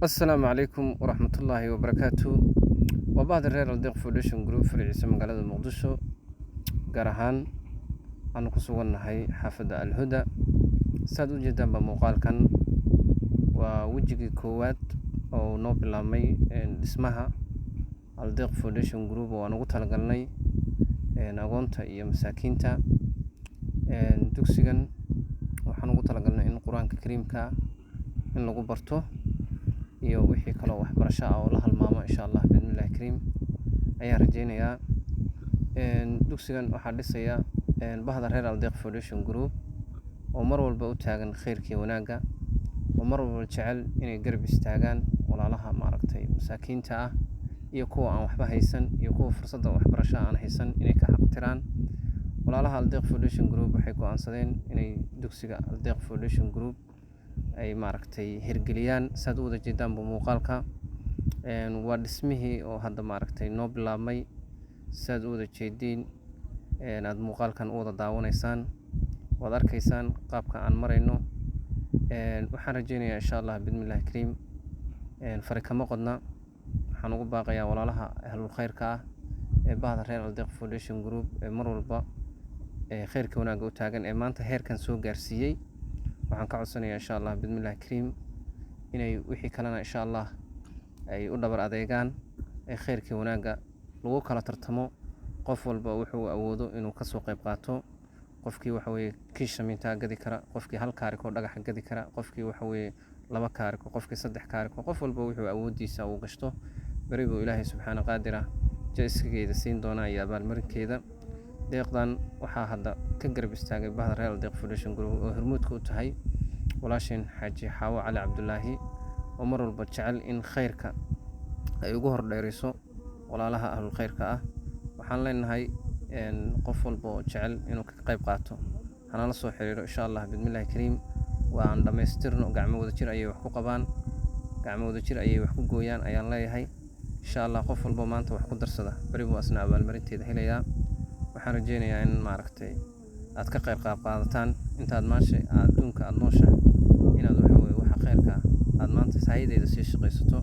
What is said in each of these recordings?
السلام عليكم ورحمة الله وبركاته. وبعد الرير الديق فوديشن جروب فرعيسة مقالة مقدشو قارهان أنا كسوغن هاي حافظ الهدى سادو جدا بمقال كان ووجهي كوات أو نوبل لامي اسمها الديق فوديشن جروب وأنا قلت لقلني نقونتا إيا مساكينتا دوكسيغن وحنا قلت لقلني إن القرآن الكريم كا إن لغو برتو iyo wixii kale waxbarasho ah oo la halmaamo insha Allah bismillaah kariim ayaan rajeynayaa dugsigan waxaa dhisaya bahda reer Aldeeq Foundation Group oo mar walba u taagan khayrkii wanaaga oo mar walba jecel inay garab istaagaan walaalaha maaragtay masaakiinta ah iyo kuwa aan waxba haysan iyo kuwa fursada waxbarasho aan haysan inay ka xaqtiraan walaalaha Aldeeq Foundation Group waxay go'aansadeen inay dugsiga Aldeeq Foundation Group ay maaragtay hirgeliyaan saad u wada jeedaan muuqaalka waa dhismihii oo hadda maaragtay noo bilaabmay saad u wada jeediin aad muuqaalkan u wada daawanaysaan waad arkaysaan qaabka aan marayno waxaan rajeynayaa insha Allah bismillaah kariim fari kama qodna waxaan ugu baaqayaa walaalaha ahlul khayrka ah ee bahda reer Aldeeq Foundation Group ee mar walba khayrka wanaaga u taagan ee maanta heerkan soo gaarsiiyay waxaan ka codsanayaa insha Allah bismillaah kariim inay wixii kalena insha Allah ay u dhabar adeegaan ee khayrkii wanaaga lagu kala tartamo qof walba wuxuu awoodo inuu ka soo qayb qaato qofkii waxa weeye kiishaminta gadi kara qofkii hal kaariko dhagax gadi kara qofkii waxa weeye laba kaariko qofkii saddex kaariko qof walba wuxuu awoodiisa uu gashto barigo Ilaahay subxaanahu qaadira jayskigeeda siin doona iyo abaalmarinkeeda deeqdan waxaa hadda ka garab istaagay bahda reer Aldeeq Foundation Group oo hormuudka u tahay walaasheen Xaaji Xaawo Cali Cabdullaahi oo mar walba jecel in khayrka ay ugu hordheeriso walaalaha ahlul khayrka ah waxaan leenahay qof walba oo jecel inuu ka qayb qaato hana la soo xiriiro insha Allah bismillaah kariim waan dhameystirno gacmo wada jir ayay wax ku qabaan gacmo wada jir ayay wax ku gooyaan ayaan leeyahay insha Allah qof walba maanta wax ku darsada barigo asna abaalmarinteeda helayaa waxaan rajeynayaa in maaragtay aad ka qayb qaadataan intaad maasha adduunka aad nooshahay inaad waxa khayrka aad maanta saayideeda sii shaqaysato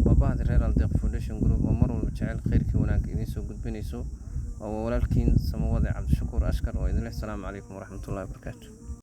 waa bahda reer Aldeeq Foundation Group oo mar walba jecel khayrkii wanaag idin soo gudbinayso oo walaalkiin Samawade Cabdishakuur Ashkar oo idin leh salaamu calaykum waraxmatullaahi wabarakaatuh.